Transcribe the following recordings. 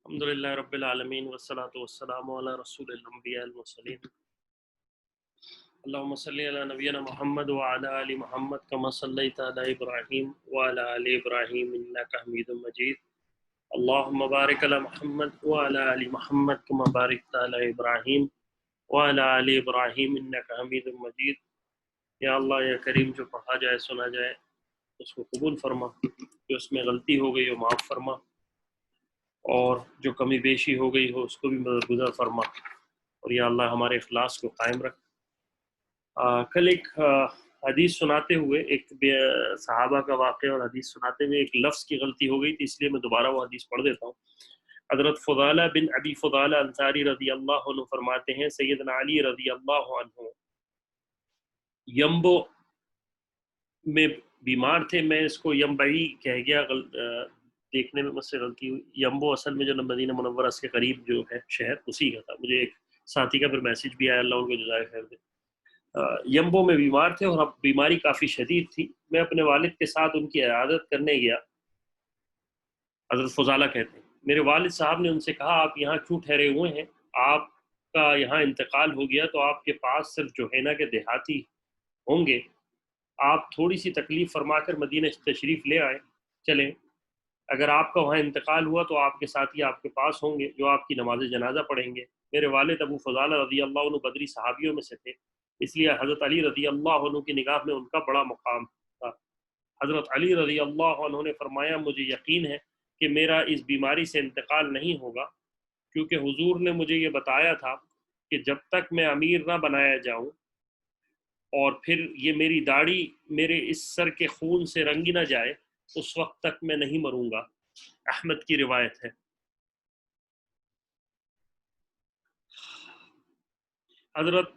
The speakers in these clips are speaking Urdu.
الحمدللہ رب العالمین والصلاة والسلام علی رسول الانبیاء المرسلین اللہم صلی علی نبینا محمد وعلی آل محمد کما صلیت علی ابراہیم وعلی آل ابراہیم انکا حمید مجید اللہم بارک علی محمد وعلی آل محمد کما بارکت علی ابراہیم وعلی آل ابراہیم انکا حمید مجید۔ یا اللہ یا کریم، جو پڑھا جائے سنا جائے اس کو قبول فرما، جو اس میں غلطی ہو گئی وہ معاف فرما، اور جو کمی بیشی ہو گئی ہو اس کو بھی مددگزر فرما، اور یا اللہ ہمارے اخلاص کو قائم رکھ۔ کل ایک حدیث سناتے ہوئے صحابہ کا واقعہ اور حدیث سناتے ہوئے ایک لفظ کی غلطی ہو گئی تھی، اس لیے میں دوبارہ وہ حدیث پڑھ دیتا ہوں۔ حضرت فضالہ بن ابی فضالہ انصاری رضی اللہ عنہ فرماتے ہیں، سیدنا علی رضی اللہ عنہ یمبو میں بیمار تھے۔ میں اس کو یمبئی کہہ گیا، دیکھنے میں مجھ سے غلطی ہوئی۔ یمبو اصل میں جو مدینہ منورہ کے قریب جو ہے شہر، اسی کا تھا۔ مجھے ایک ساتھی کا پھر میسج بھی آیا، اللہ ان کو جزائے خیر دے۔ یمبو میں بیمار تھے اور اب بیماری کافی شدید تھی۔ میں اپنے والد کے ساتھ ان کی عیادت کرنے گیا۔ حضرت فضالہ کہتے ہیں، میرے والد صاحب نے ان سے کہا، آپ یہاں کیوں ٹھہرے ہوئے ہیں؟ آپ کا یہاں انتقال ہو گیا تو آپ کے پاس صرف جوہینہ کے دیہاتی ہوں گے، آپ تھوڑی سی تکلیف فرما کر مدینہ تشریف لے آئیں، چلیں۔ اگر آپ کا وہاں انتقال ہوا تو آپ کے ساتھی آپ کے پاس ہوں گے جو آپ کی نماز جنازہ پڑھیں گے۔ میرے والد ابو فضالہ رضی اللہ عنہ بدری صحابیوں میں سے تھے، اس لیے حضرت علی رضی اللہ عنہ کی نگاہ میں ان کا بڑا مقام تھا۔ حضرت علی رضی اللہ عنہ نے فرمایا، مجھے یقین ہے کہ میرا اس بیماری سے انتقال نہیں ہوگا، کیونکہ حضور نے مجھے یہ بتایا تھا کہ جب تک میں امیر نہ بنایا جاؤں اور پھر یہ میری داڑھی میرے اس سر کے خون سے رنگی نہ جائے، اس وقت تک میں نہیں مروں گا۔ احمد کی روایت ہے۔ حضرت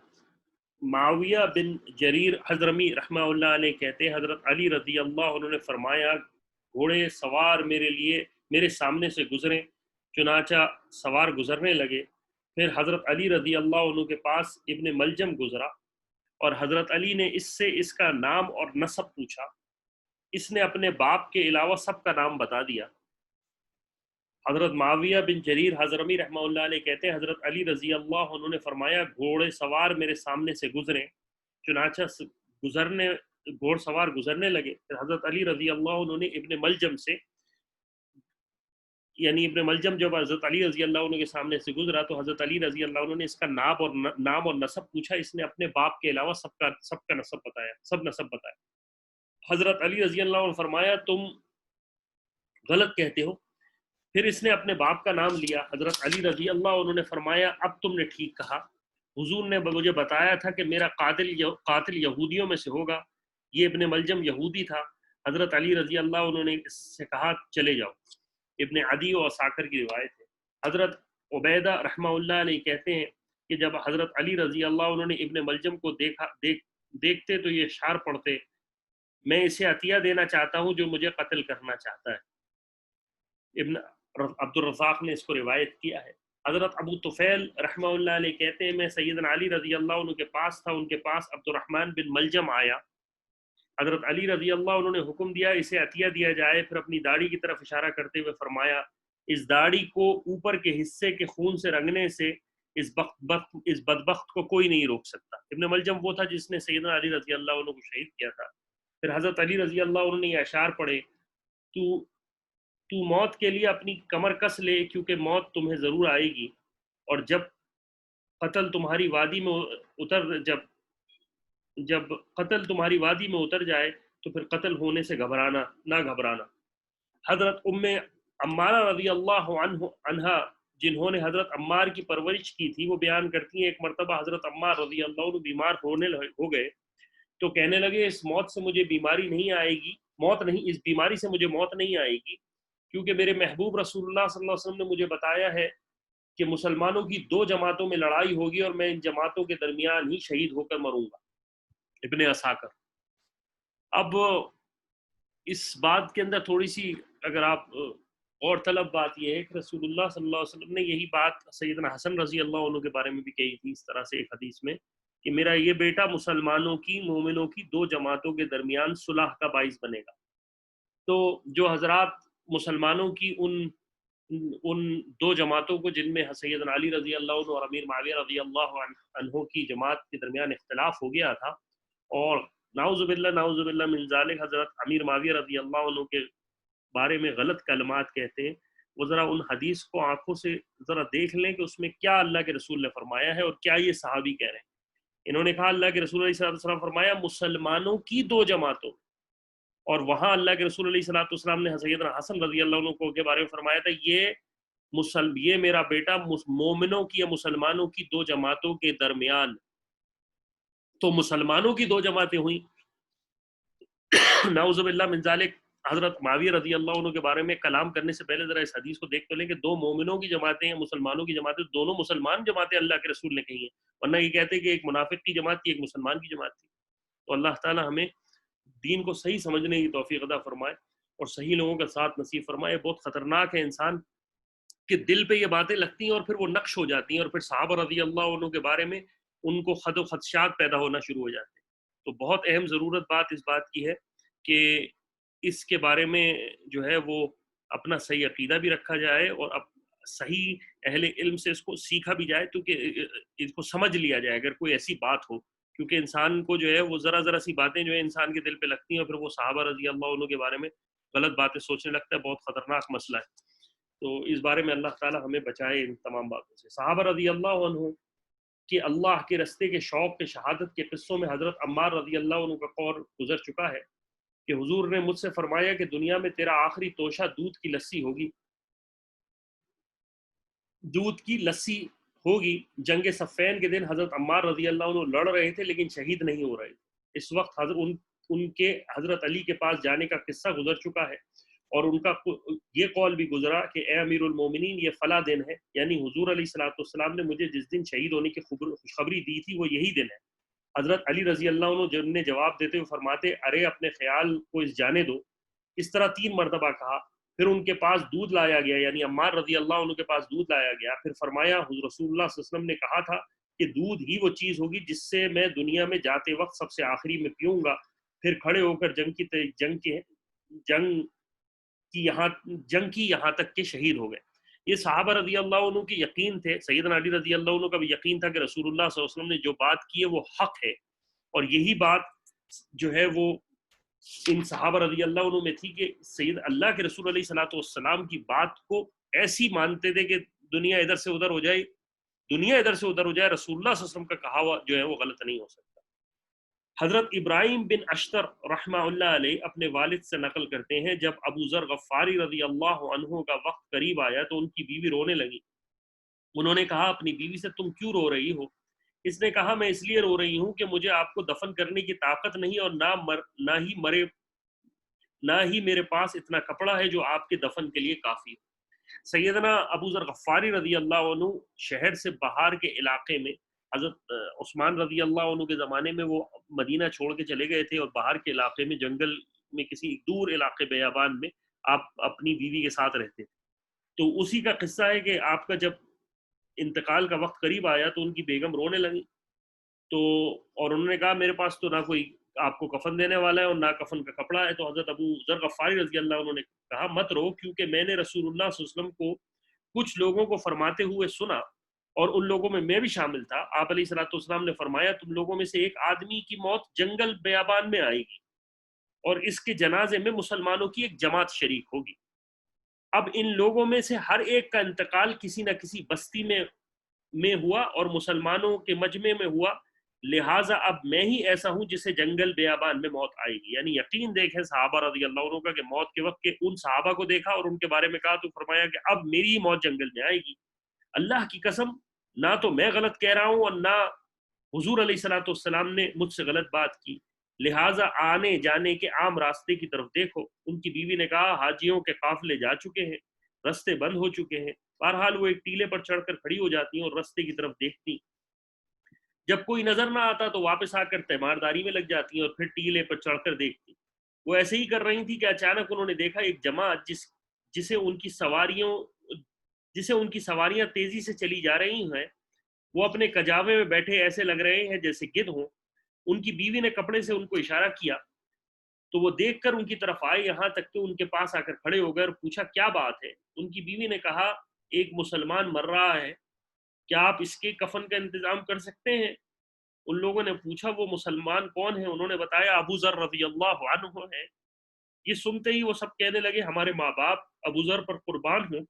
معاویہ بن جریر حضرمی رحمہ اللہ علیہ کہتے ہیں، حضرت علی رضی اللہ عنہ نے فرمایا، گھوڑے سوار میرے سامنے سے گزرے، چنانچہ سوار گزرنے لگے۔ پھر حضرت علی رضی اللہ عنہ کے پاس ابن ملجم گزرا اور حضرت علی نے اس سے اس کا نام اور نسب پوچھا۔ اس نے اپنے باپ کے علاوہ سب کا نام بتا دیا۔ حضرت معاویہ بن جریر حضرمی رحمہ اللہ علیہ کہتے ہیں، حضرت علی رضی اللہ عنہ نے فرمایا، گھوڑے سوار میرے سامنے سے گزرے، چنانچہ گھوڑ سوار گزرنے لگے۔ پھر حضرت علی رضی اللہ عنہ نے ابن ملجم سے، یعنی ابن ملجم جب حضرت علی رضی اللہ عنہ کے سامنے سے گزرا تو حضرت علی رضی اللہ عنہ نے اس کا نام اور نسب پوچھا۔ اس نے اپنے باپ کے علاوہ سب کا نسب بتایا۔ حضرت علی رضی اللہ عنہ فرمایا، تم غلط کہتے ہو۔ پھر اس نے اپنے باپ کا نام لیا۔ حضرت علی رضی اللہ عنہ نے فرمایا، اب تم نے ٹھیک کہا، حضور نے مجھے بتایا تھا کہ میرا قاتل یہودیوں میں سے ہوگا۔ یہ ابن ملجم یہودی تھا۔ حضرت علی رضی اللہ عنہ نے اس سے کہا، چلے جاؤ۔ ابن عدی و ساکر کی روایت ہے۔ حضرت عبیدہ رحمہ اللہ علیہ کہتے ہیں کہ جب حضرت علی رضی اللہ عنہ نے ابن ملجم کو دیکھتے تو یہ اشعار پڑھتے، میں اسے عطیہ دینا چاہتا ہوں جو مجھے قتل کرنا چاہتا ہے۔ ابن عبد الرزاق نے اس کو روایت کیا ہے۔ حضرت ابو طفیل رحمہ اللہ علیہ کہتے ہیں، میں سیدنا علی رضی اللہ عنہ کے پاس تھا، ان کے پاس عبد الرحمن بن ملجم آیا۔ حضرت علی رضی اللہ عنہ نے حکم دیا اسے عطیہ دیا جائے، پھر اپنی داڑھی کی طرف اشارہ کرتے ہوئے فرمایا، اس داڑھی کو اوپر کے حصے کے خون سے رنگنے سے اس بدبخت کو کوئی نہیں روک سکتا۔ ابن ملجم وہ تھا جس نے سیدنا علی رضی اللہ عنہ کو شہید کیا تھا۔ پھر حضرت علی رضی اللہ عنہ نے یہ اشعار پڑھے، تو موت کے لیے اپنی کمر کس لے، کیونکہ موت تمہیں ضرور آئے گی، اور جب قتل تمہاری وادی میں اتر جائے تو پھر قتل ہونے سے نہ گھبرانا۔ حضرت ام عمارہ رضی اللہ عنہا جنہوں نے حضرت عمار کی پرورش کی تھی، وہ بیان کرتی ہیں، ایک مرتبہ حضرت عمار رضی اللہ عنہ بیمار ہو گئے تو کہنے لگے، اس بیماری سے مجھے موت نہیں آئے گی، کیونکہ میرے محبوب رسول اللہ صلی اللہ علیہ وسلم نے مجھے بتایا ہے کہ مسلمانوں کی 2 جماعتوں میں لڑائی ہوگی اور میں ان جماعتوں کے درمیان ہی شہید ہو کر مروں گا۔ ابن عساکر۔ اب اس بات کے اندر تھوڑی سی اگر آپ اور طلب بات یہ ہے کہ رسول اللہ صلی اللہ علیہ وسلم نے یہی بات سیدنا حسن رضی اللہ عنہ کے بارے میں بھی کہی تھی، اس طرح سے ایک حدیث میں، کہ میرا یہ بیٹا مسلمانوں کی، مومنوں کی 2 جماعتوں کے درمیان صلح کا باعث بنے گا۔ تو جو حضرات مسلمانوں کی ان ان دو جماعتوں کو جن میں سیدنا علی رضی اللہ عنہ اور امیر معاویہ رضی اللہ عنہ کی جماعت کے درمیان اختلاف ہو گیا تھا، اور نعوذ باللہ من ذالک حضرت امیر معاویہ رضی اللہ عنہ کے بارے میں غلط کلمات کہتے ہیں، وہ ذرا ان حدیث کو آنکھوں سے ذرا دیکھ لیں کہ اس میں کیا اللہ کے رسول نے فرمایا ہے اور کیا یہ صحابی کہہ رہے ہیں۔ انہوں نے کہا اللہ کے رسول علیہ السلام فرمایا مسلمانوں کی دو جماعتوں، اور وہاں اللہ کے رسول علیہ السلام نے سیدنا حسن رضی اللہ عنہ کو کے بارے میں فرمایا تھا یہ میرا بیٹا مومنوں کی یا مسلمانوں کی دو جماعتوں کے درمیان، تو مسلمانوں کی دو جماعتیں ہوئیں۔ نعوذ باللہ من ذالک حضرت معاویہ رضی اللہ عنہ کے بارے میں کلام کرنے سے پہلے ذرا اس حدیث کو دیکھ تو لیں کہ دو مومنوں کی جماعتیں ہیں، مسلمانوں کی جماعتیں، دونوں مسلمان جماعتیں اللہ کے رسول نے کہی ہیں، ورنہ یہ کہتے کہ ایک منافق کی جماعت تھی ایک مسلمان کی جماعت تھی۔ تو اللہ تعالی ہمیں دین کو صحیح سمجھنے کی توفیق عطا فرمائے اور صحیح لوگوں کا ساتھ نصیب فرمائے۔ بہت خطرناک ہے انسان کہ دل پہ یہ باتیں لگتی ہیں اور پھر وہ نقش ہو جاتی ہیں، اور پھر صحابہ رضی اللہ عنہ کے بارے میں ان کو خد و خدشات پیدا ہونا شروع ہو جاتے ہیں۔ تو بہت اہم ضرورت بات اس بات کی ہے کہ اس کے بارے میں جو ہے وہ اپنا صحیح عقیدہ بھی رکھا جائے اور اب صحیح اہل علم سے اس کو سیکھا بھی جائے، تو کہ اس کو سمجھ لیا جائے اگر کوئی ایسی بات ہو، کیونکہ انسان کو جو ہے وہ ذرا سی باتیں جو ہے انسان کے دل پہ لگتی ہیں اور پھر وہ صحابہ رضی اللہ عنہ کے بارے میں غلط باتیں سوچنے لگتا ہے۔ بہت خطرناک مسئلہ ہے، تو اس بارے میں اللہ تعالی ہمیں بچائے ان تمام باتوں سے۔ صحابہ رضی اللہ عنہ کہ اللہ کے رستے کے شوق کے شہادت کے قصوں میں حضرت عمار رضی اللہ عنہ کا قول گزر چکا ہے کہ حضور نے مجھ سے فرمایا کہ دنیا میں تیرا آخری توشہ دودھ کی لسی ہوگی، دودھ کی لسی ہوگی۔ جنگ صفین کے دن حضرت عمار رضی اللہ عنہ لڑ رہے تھے لیکن شہید نہیں ہو رہے تھے۔ اس وقت ان کے حضرت علی کے پاس جانے کا قصہ گزر چکا ہے، اور ان کا یہ قول بھی گزرا کہ اے امیر المومنین یہ فلاں دن ہے، یعنی حضور علیہ الصلوۃ والسلام نے مجھے جس دن شہید ہونے کی خوشخبری دی تھی وہ یہی دن ہے۔ حضرت علی رضی اللہ عنہ جن نے جواب دیتے ہوئے فرماتے ارے اپنے خیال کو اس جانے دو، اس طرح 3 مرتبہ کہا۔ پھر ان کے پاس دودھ لایا گیا، یعنی عمار رضی اللہ عنہ کے پاس دودھ لایا گیا، پھر فرمایا حضور رسول اللہ صلی اللہ علیہ وسلم نے کہا تھا کہ دودھ ہی وہ چیز ہوگی جس سے میں دنیا میں جاتے وقت سب سے آخری میں پیوں گا، پھر کھڑے ہو کر جنگ کی یہاں تک کہ شہید ہو گئے۔ یہ صحابہ رضی اللہ عنہ کی یقین تھے، سیدنا علی رضی اللہ عنہ کا بھی یقین تھا کہ رسول اللہ صلی اللہ علیہ وسلم نے جو بات کی ہے وہ حق ہے، اور یہی بات جو ہے وہ ان صحابہ رضی اللہ عنہ میں تھی کہ سید اللہ کے رسول علیہ الصلوۃ والسلام کی بات کو ایسی مانتے تھے کہ دنیا ادھر سے ادھر ہو جائے، رسول اللہ صلی اللہ علیہ وسلم کا کہا ہوا جو ہے وہ غلط نہیں ہو سکتا۔ حضرت ابراہیم بن اشتر رحمہ اللہ علیہ اپنے والد سے نقل کرتے ہیں جب ابو ذر غفاری رضی اللہ عنہ کا وقت قریب آیا تو ان کی بیوی رونے لگی۔ انہوں نے کہا اپنی بیوی سے تم کیوں رو رہی ہو؟ اس نے کہا میں اس لیے رو رہی ہوں کہ مجھے آپ کو دفن کرنے کی طاقت نہیں، اور نہ ہی میرے پاس اتنا کپڑا ہے جو آپ کے دفن کے لیے کافی ہے۔ سیدنا ابو ذر غفاری رضی اللہ عنہ شہر سے باہر کے علاقے میں، حضرت عثمان رضی اللہ عنہ کے زمانے میں وہ مدینہ چھوڑ کے چلے گئے تھے اور باہر کے علاقے میں جنگل میں کسی دور علاقے بیابان میں آپ اپنی بیوی کے ساتھ رہتے تھے۔ تو اسی کا قصہ ہے کہ آپ کا جب انتقال کا وقت قریب آیا تو ان کی بیگم رونے لگی، تو اور انہوں نے کہا میرے پاس تو نہ کوئی آپ کو کفن دینے والا ہے اور نہ کفن کا کپڑا ہے۔ تو حضرت ابو ذر غفاری رضی اللہ عنہ نے کہا مت رو، کیونکہ میں نے رسول اللہ صلی اللہ علیہ وسلم کو کچھ لوگوں کو فرماتے ہوئے سنا اور ان لوگوں میں بھی شامل تھا۔ آپ علیہ الصلوۃ والسلام نے فرمایا تم لوگوں میں سے ایک آدمی کی موت جنگل بیابان میں آئے گی اور اس کے جنازے میں مسلمانوں کی ایک جماعت شریک ہوگی۔ اب ان لوگوں میں سے ہر ایک کا انتقال کسی نہ کسی بستی میں ہوا اور مسلمانوں کے مجمع میں ہوا، لہٰذا اب میں ہی ایسا ہوں جسے جنگل بیابان میں موت آئے گی۔ یعنی یقین دیکھیں صحابہ رضی اللہ عنہ کا کہ موت کے وقت کے ان صحابہ کو دیکھا اور ان کے بارے میں کہا تو فرمایا کہ اب میری ہی موت جنگل میں آئے گی۔ اللہ کی قسم نہ تو میں غلط کہہ رہا ہوں اور نہ حضور علیہ الصلوۃ والسلام نے مجھ سے غلط بات کی، لہٰذا آنے جانے کے عام راستے کی طرف دیکھو۔ ان کی بیوی نے کہا حاجیوں کے قافلے جا چکے ہیں، رستے بند ہو چکے ہیں۔ بہرحال وہ ایک ٹیلے پر چڑھ کر کھڑی ہو جاتی ہیں اور رستے کی طرف دیکھتی، جب کوئی نظر نہ آتا تو واپس آ کر تیمارداری میں لگ جاتی ہیں اور پھر ٹیلے پر چڑھ کر دیکھتی۔ وہ ایسے ہی کر رہی تھی کہ اچانک انہوں نے دیکھا ایک جماعت جسے ان کی سواریاں تیزی سے چلی جا رہی ہیں، وہ اپنے کجاوے میں بیٹھے ایسے لگ رہے ہیں جیسے گدھ ہوں۔ ان کی بیوی نے کپڑے سے ان کو اشارہ کیا تو وہ دیکھ کر ان کی طرف آئے، یہاں تک کہ ان کے پاس آ کر کھڑے ہو گئے اور پوچھا کیا بات ہے؟ ان کی بیوی نے کہا ایک مسلمان مر رہا ہے، کیا آپ اس کے کفن کا انتظام کر سکتے ہیں؟ ان لوگوں نے پوچھا وہ مسلمان کون ہے؟ انہوں نے بتایا ابو ذر رضی اللہ عنہ ہے۔ یہ سنتے ہی وہ سب کہنے لگے ہمارے ماں باپ ابو ذر پر قربان ہوں،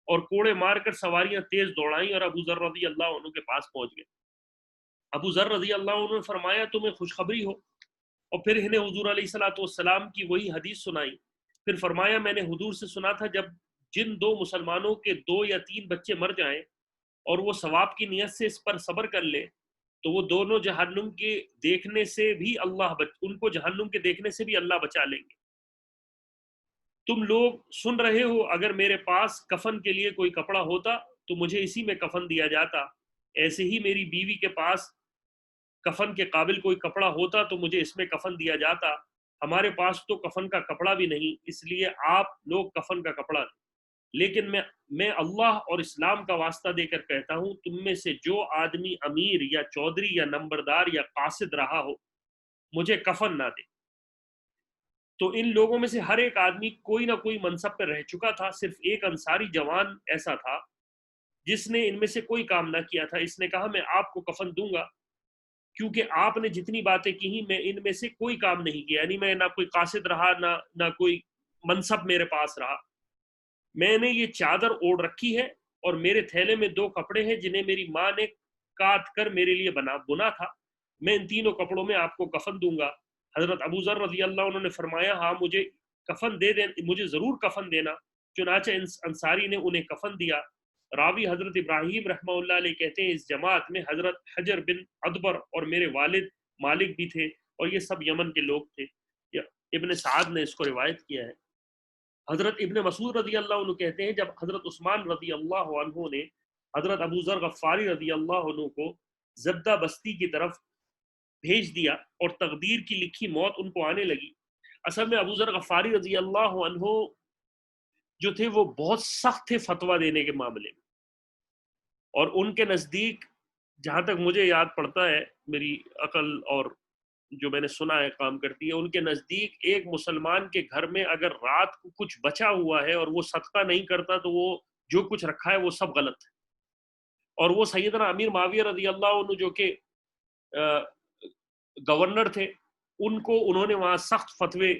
اور کوڑے مار کر سواریاں تیز دوڑائیں اور ابو ذر رضی اللہ عنہ کے پاس پہنچ گئے۔ ابو ذر رضی اللہ عنہ نے فرمایا تمہیں خوشخبری ہو، اور پھر انہیں حضور علیہ الصلوۃ والسلام کی وہی حدیث سنائی۔ پھر فرمایا میں نے حضور سے سنا تھا جب جن دو مسلمانوں کے 2 یا 3 بچے مر جائیں اور وہ ثواب کی نیت سے اس پر صبر کر لے تو وہ دونوں جہنم کے دیکھنے سے بھی ان کو جہنم کے دیکھنے سے بھی اللہ بچا لیں گے۔ تم لوگ سن رہے ہو، اگر میرے پاس کفن کے لیے کوئی کپڑا ہوتا تو مجھے اسی میں کفن دیا جاتا، ایسے ہی میری بیوی کے پاس کفن کے قابل کوئی کپڑا ہوتا تو مجھے اس میں کفن دیا جاتا۔ ہمارے پاس تو کفن کا کپڑا بھی نہیں، اس لیے آپ لوگ کفن کا کپڑا دیں۔ لیکن میں اللہ اور اسلام کا واسطہ دے کر کہتا ہوں تم میں سے جو آدمی امیر یا چودھری یا نمبردار یا قاصد رہا ہو مجھے کفن نہ دے۔ تو ان لوگوں میں سے ہر ایک آدمی کوئی نہ کوئی منصب پہ رہ چکا تھا، صرف ایک انصاری جوان ایسا تھا جس نے ان میں سے کوئی کام نہ کیا تھا۔ اس نے کہا میں آپ کو کفن دوں گا کیونکہ آپ نے جتنی باتیں کی ہیں میں ان میں سے کوئی کام نہیں کیا، یعنی میں نہ کوئی قاصد رہا نہ کوئی منصب میرے پاس رہا۔ میں نے یہ چادر اوڑھ رکھی ہے اور میرے تھیلے میں 2 کپڑے ہیں جنہیں میری ماں نے کاٹ کر میرے لیے بنا تھا، میں ان تینوں کپڑوں میں آپ کو کفن دوں گا۔ حضرت ابو ذر رضی اللہ عنہ نے فرمایا ہاں مجھے کفن دے دیں، مجھے ضرور کفن دینا۔ چنانچہ انصاری نے انہیں کفن دیا۔ راوی حضرت ابراہیم رحمہ اللہ علیہ کہتے ہیں اس جماعت میں حضرت حجر بن ادبر اور میرے والد مالک بھی تھے، اور یہ سب یمن کے لوگ تھے۔ ابن سعد نے اس کو روایت کیا ہے۔ حضرت ابن مسعود رضی اللہ عنہ کہتے ہیں جب حضرت عثمان رضی اللہ عنہ نے حضرت ابو ذر غفاری رضی اللہ عنہ کو زبدہ بستی کی طرف بھیج دیا اور تقدیر کی لکھی موت ان کو آنے لگی۔ اصل میں ابو ذر غفاری رضی اللہ عنہ جو تھے وہ بہت سخت تھے فتویٰ دینے کے معاملے میں، اور ان کے نزدیک جہاں تک مجھے یاد پڑتا ہے، میری عقل اور جو میں نے سنا ہے کام کرتی ہے، ان کے نزدیک ایک مسلمان کے گھر میں اگر رات کو کچھ بچا ہوا ہے اور وہ صدقہ نہیں کرتا تو وہ جو کچھ رکھا ہے وہ سب غلط ہے۔ اور وہ سیدنا امیر معاویہ رضی اللہ عنہ جو کہ گورنر تھے، انہوں نے وہاں سخت فتوے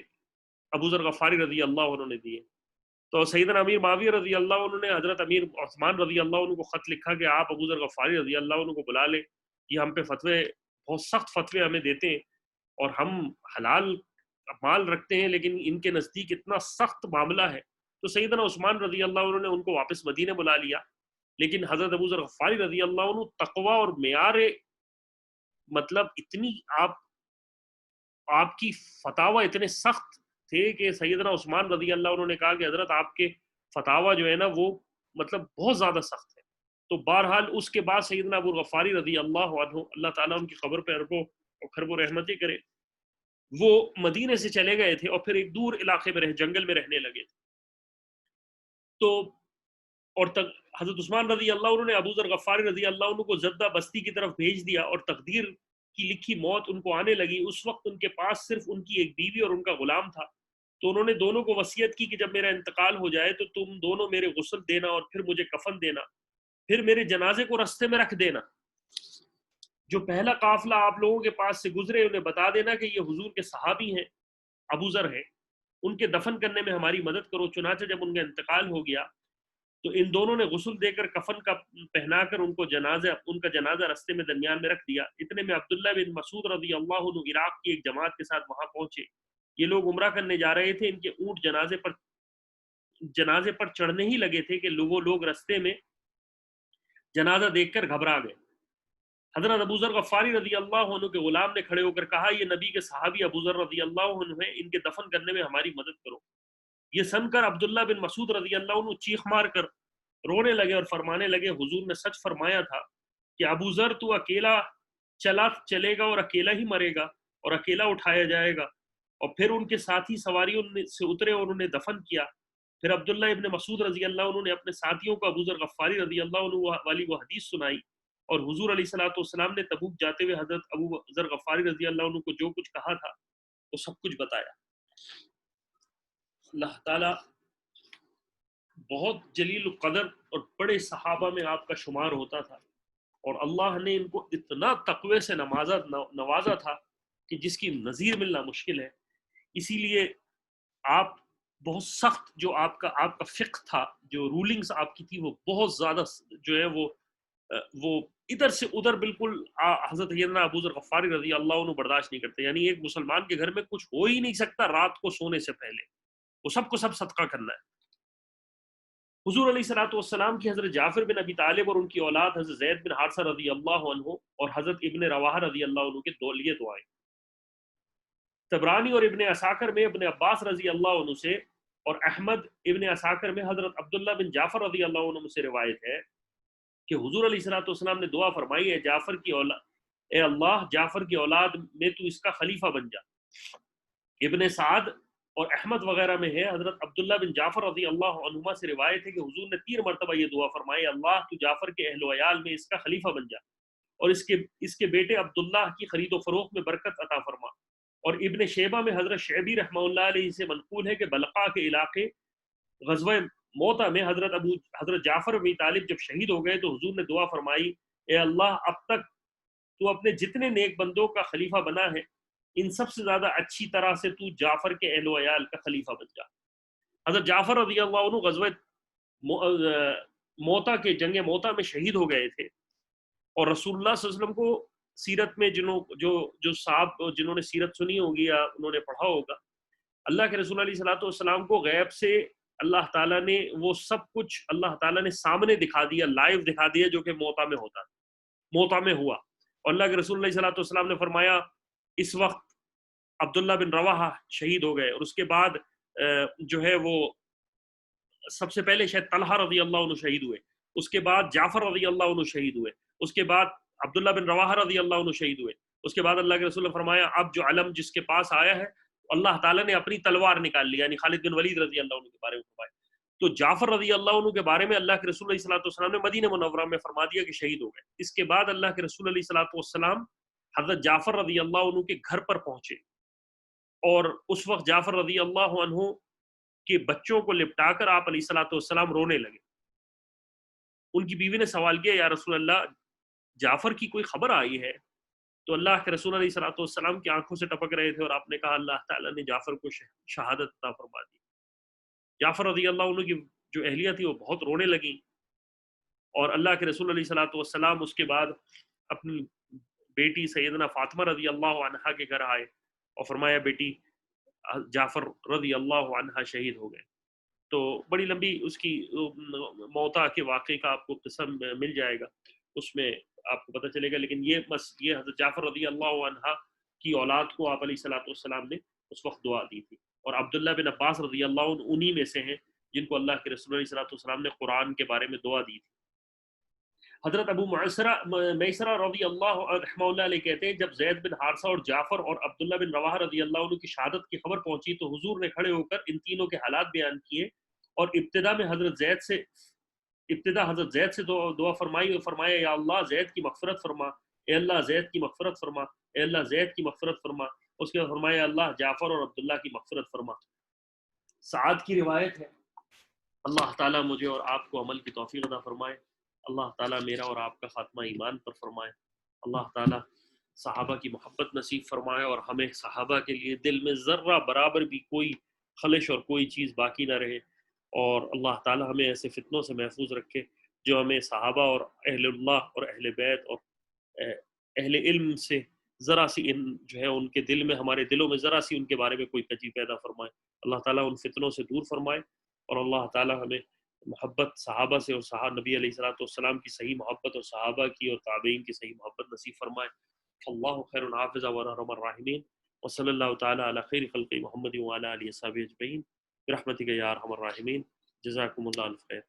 ابو ذر غفاری رضی اللہ عنہ نے دیے۔ تو سیدنا امیر معاویہ رضی اللہ عنہ نے حضرت امیر عثمان رضی اللہ عنہ کو خط لکھا کہ آپ ابو ذر غفاری رضی اللہ عنہ کو بلا لیں، یہ ہم پہ فتوے بہت سخت فتوے ہمیں دیتے ہیں اور ہم حلال مال رکھتے ہیں لیکن ان کے نزدیک اتنا سخت معاملہ ہے۔ تو سیدنا عثمان رضی اللہ عنہ نے ان کو واپس مدینے بلا لیا، لیکن حضرت ابو ذر غفاری رضی اللہ عنہ تقوی اور معیار مطلب اتنی آپ کی فتاوی اتنے سخت تھے کہ سیدنا عثمان رضی اللہ عنہ نے کہا کہ حضرت آپ کے فتاوی جو ہے نا وہ مطلب بہت زیادہ سخت ہے۔ تو بہرحال اس کے بعد سیدنا ابو غفاری رضی اللہ عنہ، اللہ تعالیٰ ان کی قبر پہ اربوں اور خربوں رحمتیں کرے، وہ مدینے سے چلے گئے تھے اور پھر ایک دور علاقے میں جنگل میں رہنے لگے تھے۔ تو اور حضرت عثمان رضی اللہ عنہ نے ابو ذر غفاری رضی اللہ عنہ کو زدہ بستی کی طرف بھیج دیا اور تقدیر کی لکھی موت ان کو آنے لگی۔ اس وقت ان کے پاس صرف ان کی ایک بیوی اور ان کا غلام تھا، تو انہوں نے دونوں کو وصیت کی کہ جب میرا انتقال ہو جائے تو تم دونوں میرے غسل دینا اور پھر مجھے کفن دینا، پھر میرے جنازے کو رستے میں رکھ دینا۔ جو پہلا قافلہ آپ لوگوں کے پاس سے گزرے انہیں بتا دینا کہ یہ حضور کے صحابی ہیں، ابو ذر ہیں، ان کے دفن کرنے میں ہماری مدد کرو۔ چنانچہ جب ان کا انتقال ہو گیا تو ان دونوں نے غسل دے کر کفن کا پہنا کر ان کا جنازہ رستے میں درمیان میں رکھ دیا۔ اتنے میں عبداللہ بن مسعود رضی اللہ عنہ عراق کی ایک جماعت کے ساتھ وہاں پہنچے۔ یہ لوگ عمرہ کرنے جا رہے تھے، ان کے اونٹ جنازے پر چڑھنے ہی لگے تھے کہ وہ لوگ رستے میں جنازہ دیکھ کر گھبرا گئے۔ حضرت ابو ذر غفاری رضی اللہ عنہ کے غلام نے کھڑے ہو کر کہا یہ نبی کے صحابی ابو ذر رضی اللہ عنہ ہیں، ان کے دفن کرنے میں ہماری مدد کرو۔ یہ سن کر عبداللہ بن مسعود رضی اللہ عنہ چیخ مار کر رونے لگے اور فرمانے لگے حضور نے سچ فرمایا تھا کہ ابو ذر تو اکیلا چلے گا اور اکیلا ہی مرے گا اور اکیلا اٹھایا جائے گا۔ اور پھر ان کے ساتھی سواریوں سے اترے اور انہیں دفن کیا۔ پھر عبداللہ ابن مسعود رضی اللہ عنہ نے اپنے ساتھیوں کو ابو ذر غفاری رضی اللہ عنہ والی وہ حدیث سنائی، اور حضور علیہ الصلوۃ والسلام نے تبوک جاتے ہوئے حضرت ابو ذر غفاری رضی اللہ عنہ کو جو کچھ کہا تھا وہ سب کچھ بتایا. اللہ تعالیٰ بہت جلیل القدر اور بڑے صحابہ میں آپ کا شمار ہوتا تھا، اور اللہ نے ان کو اتنا تقوی سے نوازا تھا کہ جس کی نظیر ملنا مشکل ہے. اسی لیے آپ بہت سخت جو آپ کا فقہ تھا، جو رولنگز آپ کی تھی، وہ بہت زیادہ جو ہے وہ ادھر سے ادھر بالکل حضرت سیدنا ابو ذر غفاری رضی اللہ عنہ برداشت نہیں کرتے. یعنی ایک مسلمان کے گھر میں کچھ ہو ہی نہیں سکتا رات کو سونے سے پہلے، وہ سب کو سب صدقہ کرنا ہے. حضور علیہ الصلوۃ والسلام کی حضرت جعفر بن ابی طالب اور ان کی اولاد حضرت زید بن حارثہ رضی اللہ عنہ اور حضرت ابن رواحہ رضی اللہ عنہ کے لیے دعائیں. طبرانی اور ابن عساکر میں ابن عباس رضی اللہ عنہ سے اور احمد ابن عساکر میں حضرت عبداللہ بن جعفر رضی اللہ عنہ سے روایت ہے کہ حضور علیہ الصلوۃ والسلام نے دعا فرمائی ہے جعفر کی اولاد، اے اللہ جعفر کی اولاد میں تو اس کا خلیفہ بن جا. ابن سعد اور احمد وغیرہ میں ہے حضرت عبداللہ بن جعفر رضی اللہ عنہما سے روایت ہے کہ حضور نے 3 مرتبہ یہ دعا فرمائی، اللہ تو جعفر کے اہل و عیال میں اس کا خلیفہ بن جا، اور اس کے بیٹے عبداللہ کی خرید و فروخت میں برکت عطا فرما. اور ابن شیبہ میں حضرت شعبی رحمہ اللہ علیہ سے منقول ہے کہ بلقاء کے علاقے غزوہ موتا میں حضرت جعفر بن طالب جب شہید ہو گئے تو حضور نے دعا فرمائی، اے اللہ اب تک تو اپنے جتنے نیک بندوں کا خلیفہ بنا ہے ان سب سے زیادہ اچھی طرح سے تو جعفر کے اہل و عیال کا خلیفہ بن جا. حضرت جعفر رضی اللہ عنہ غزوہ موتا کے جنگ موتا میں شہید ہو گئے تھے، اور رسول اللہ صلی اللہ علیہ وسلم کو سیرت میں جو صاحب جنہوں نے سیرت سنی ہوگی یا انہوں نے پڑھا ہوگا، اللہ کے رسول علیہ الصلوۃ والسلام کو غیب سے اللہ تعالیٰ نے وہ سب کچھ اللہ تعالیٰ نے سامنے دکھا دیا، لائیو دکھا دیا، جو کہ موتا میں ہوا. اور اللہ کے رسول علیہ الصلوۃ والسلام نے فرمایا اس وقت عبداللہ بن رواحہ شہید ہو گئے، اور اس کے بعد جو ہے وہ سب سے پہلے شاید طلحہ رضی اللہ عنہ شہید ہوئے، اس کے بعد جعفر رضی اللہ عنہ شہید ہوئے، اس کے بعد عبداللہ بن رواحہ رضی اللہ عنہ شہید ہوئے. اس کے بعد اللہ کے رسول نے فرمایا اب جو علم جس کے پاس آیا ہے اللہ تعالیٰ نے اپنی تلوار نکال لی، یعنی خالد بن ولید رضی اللہ عنہ کے بارے میں فرمایا. تو جعفر رضی اللہ عنہ کے بارے میں اللہ کے رسول علیہ الصلوۃ والسلام نے مدینہ منورہ میں فرما دیا کہ شہید ہو گئے. اس کے بعد اللہ کے رسول علیہ الصلوۃ والسلام حضرت جعفر رضی اللہ عنہ کے گھر پر پہنچے، اور اس وقت جعفر رضی اللہ عنہ کے بچوں کو لپٹا کر آپ علیہ الصلوۃ والسلام رونے لگے. ان کی بیوی نے سوال کیا یا رسول اللہ جعفر کی کوئی خبر آئی ہے؟ تو اللہ کے رسول علیہ الصلوۃ والسلام کی آنکھوں سے ٹپک رہے تھے، اور آپ نے کہا اللہ تعالیٰ نے جعفر کو شہادت عطا فرما دی. جعفر رضی اللہ عنہ کی جو اہلیہ تھی وہ بہت رونے لگیں، اور اللہ کے رسول علیہ الصلوۃ والسلام اس کے بعد اپنی بیٹی سیدنا فاطمہ رضی اللہ عنہا کے گھر آئے اور فرمایا بیٹی جعفر رضی اللہ عنہ شہید ہو گئے. تو بڑی لمبی اس کی موتا کے واقعے کا آپ کو قسم مل جائے گا، اس میں آپ کو پتہ چلے گا. لیکن یہ حضرت جعفر رضی اللہ عنہ کی اولاد کو آپ علیہ الصلوۃ والسلام نے اس وقت دعا دی تھی، اور عبداللہ بن عباس رضی اللہ عنہ انہی میں سے ہیں جن کو اللہ کے رسول علیہ الصلوۃ والسلام نے قرآن کے بارے میں دعا دی تھی. حضرت ابو میسرہ رضی اللہ رحمہ اللہ علیہ کہتے ہیں جب زید بن حارثہ اور جعفر اور عبداللہ بن رواحہ رضی اللہ عنہ کی شہادت کی خبر پہنچی تو حضور نے کھڑے ہو کر ان تینوں کے حالات بیان کیے، اور ابتدا حضرت زید سے دعا فرمائی اور فرمایا یا اللہ زید کی مغفرت فرما، اے اللہ زید کی مغفرت فرما، اے اللہ زید کی مغفرت فرما. اس کے بعد فرمایا اللہ جعفر اور عبداللہ کی مغفرت فرما. سعد کی روایت ہے اللہ تعالیٰ مجھے اور آپ کو عمل کی توفیق عطا فرمائے، اللہ تعالیٰ میرا اور آپ کا خاتمہ ایمان پر فرمائے، اللہ تعالیٰ صحابہ کی محبت نصیب فرمائے، اور ہمیں صحابہ کے لیے دل میں ذرہ برابر بھی کوئی خلش اور کوئی چیز باقی نہ رہے، اور اللہ تعالیٰ ہمیں ایسے فتنوں سے محفوظ رکھے جو ہمیں صحابہ اور اہل اللہ اور اہل بیت اور اہل علم سے ذرا سی جو ہے ان کے دل میں ہمارے دلوں میں ذرا سی ان کے بارے میں کوئی کجی پیدا فرمائے. اللہ تعالیٰ ان فتنوں سے دور فرمائے، اور اللہ تعالیٰ ہمیں محبت صحابہ سے اور نبی علیہ الصلوۃ والسلام کی صحیح محبت اور صحابہ کی اور تابعین کی صحیح محبت نصیب فرمائے. اللہ خیر الحافظ و ارحم الراحمین، وصلی اللہ تعالیٰ علی خیر خلق محمد وعلی آلہ وصحبہ اجمعین برحمتک یا ارحم الراحمین. جزاکم اللہ خیر.